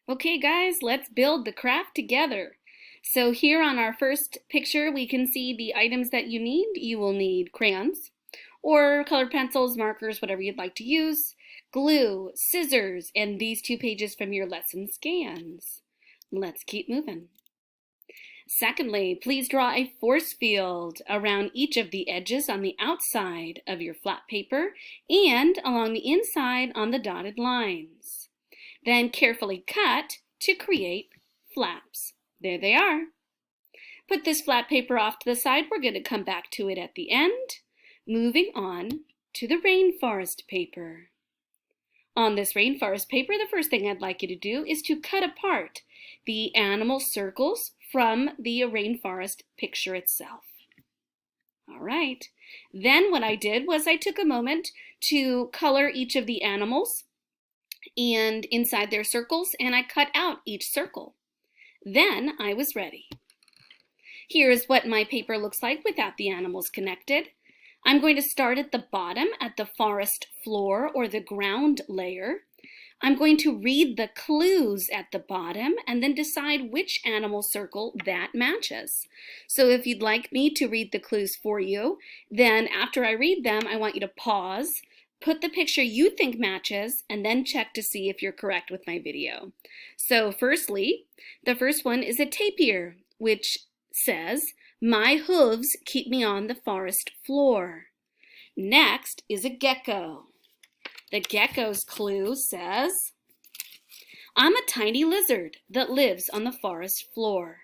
Okay guys, let's build the craft together. So here on our first picture, we can see the items that you need. You will need crayons or colored pencils, markers, whatever you'd like to use, glue, scissors, and these 2 pages from your lesson scans. Let's keep moving. Secondly, please draw a force field around each of the edges on the outside of your flat paper and along the inside on the dotted lines. Then carefully cut to create flaps. There they are. Put this flat paper off to the side. We're going to come back to it at the end. Moving on to the rainforest paper. On this rainforest paper, the first thing I'd like you to do is to cut apart the animal circles from the rainforest picture itself. All right. Then what I did was I took a moment to color each of the animals and inside their circles, and I cut out each circle. Then I was ready. Here's what my paper looks like without the animals connected. I'm going to start at the bottom at the forest floor or the ground layer. I'm going to read the clues at the bottom and then decide which animal circle that matches. So if you'd like me to read the clues for you, then after I read them, I want you to pause, put the picture you think matches, and then check to see if you're correct with my video. So firstly, the first one is a tapir, which says, "My hooves keep me on the forest floor." Next is a gecko. The gecko's clue says, "I'm a tiny lizard that lives on the forest floor."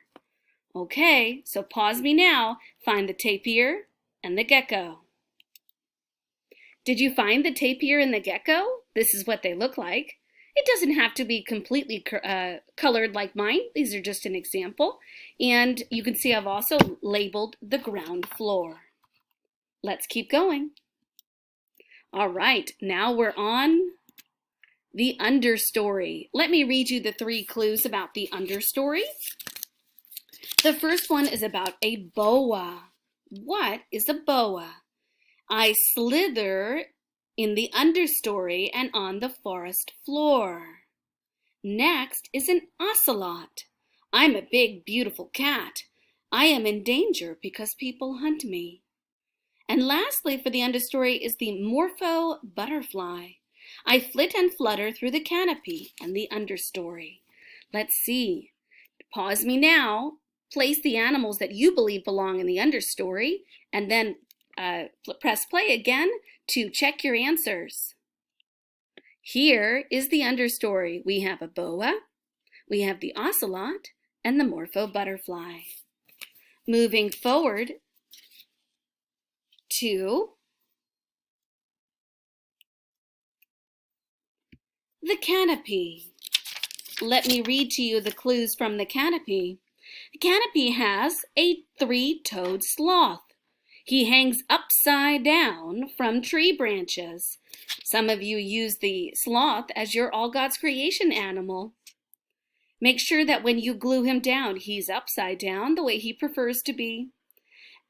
Okay, so pause me now, find the tapir and the gecko. Did you find the tapir and the gecko? This is what they look like. It doesn't have to be completely colored like mine. These are just an example. And you can see I've also labeled the ground floor. Let's keep going. All right, now we're on the understory. Let me read you the 3 clues about the understory. The first one is about a boa. What is a boa? I slither in the understory and on the forest floor. Next is an ocelot. I'm a big, beautiful cat. I am in danger because people hunt me. And lastly, for the understory is the morpho butterfly. I flit and flutter through the canopy and the understory. Let's see. Pause me now. Place the animals that you believe belong in the understory, and then press play again to check your answers. Here is the understory. We have a boa, we have the ocelot, and the morpho butterfly. Moving forward to the canopy. Let me read to you the clues from the canopy. The canopy has a 3-toed sloth. He hangs upside down from tree branches. Some of you use the sloth as your all God's creation animal. Make sure that when you glue him down, he's upside down the way he prefers to be.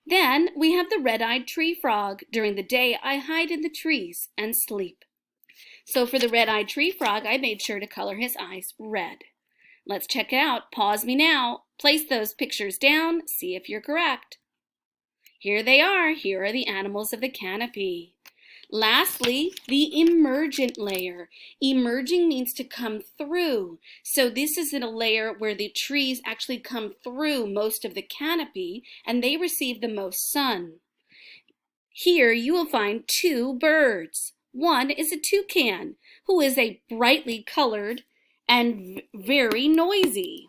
Then we have the red-eyed tree frog. During the day, I hide in the trees and sleep. So for the red-eyed tree frog, I made sure to color his eyes red. Let's check it out. Pause me now. Place those pictures down. See if you're correct. Here they are. Here are the animals of the canopy. Lastly, the emergent layer. Emerging means to come through. So this is in a layer where the trees actually come through most of the canopy and they receive the most sun. Here you will find 2 birds. One is a toucan, who is a brightly colored and very noisy.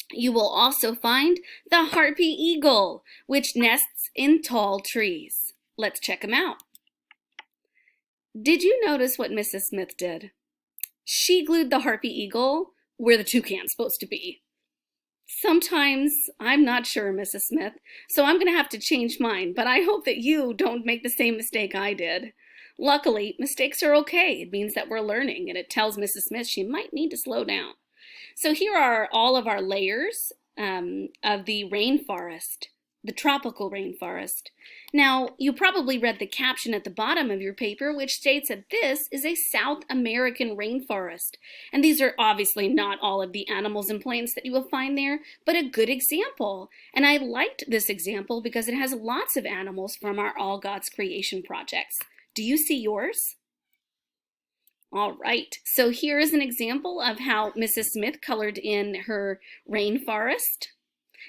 You will also find the harpy eagle, which nests in tall trees. Let's check them out. Did you notice what Mrs. Smith did? She glued the harpy eagle where the toucan's supposed to be. Sometimes I'm not sure, Mrs. Smith, so I'm going to have to change mine, but I hope that you don't make the same mistake I did. Luckily, mistakes are okay. It means that we're learning, and it tells Mrs. Smith she might need to slow down. So here are all of our layers of the rainforest. the tropical rainforest. Now, you probably read the caption at the bottom of your paper, which states that this is a South American rainforest. And these are obviously not all of the animals and plants that you will find there, but a good example. And I liked this example because it has lots of animals from our All God's Creation projects. Do you see yours? All right, so here is an example of how Mrs. Smith colored in her rainforest.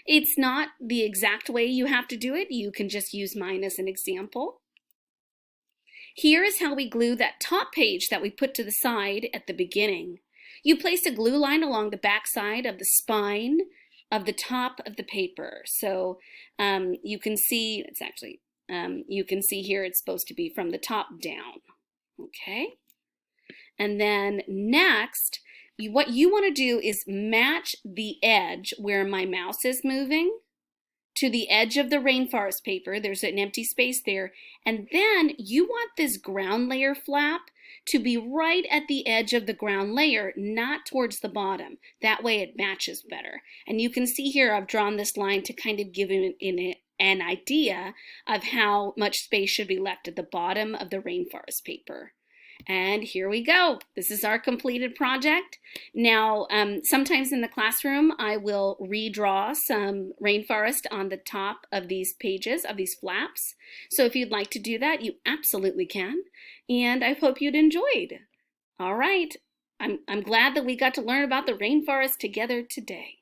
It's not the exact way you have to do it. You can just use mine as an example. Here is how we glue that top page that we put to the side at the beginning. You place a glue line along the back side of the spine of the top of the paper. So you can see, you can see here it's supposed to be from the top down. Okay. And then next, what you want to do is match the edge where my mouse is moving to the edge of the rainforest paper. There's an empty space there. And then you want this ground layer flap to be right at the edge of the ground layer, not towards the bottom. That way it matches better. And you can see here I've drawn this line to kind of give an idea of how much space should be left at the bottom of the rainforest paper. And here we go. This is our completed project. Now, sometimes in the classroom, I will redraw some rainforest on the top of these pages, of these flaps. So if you'd like to do that, you absolutely can. And I hope you'd enjoyed. All right. I'm glad that we got to learn about the rainforest together today.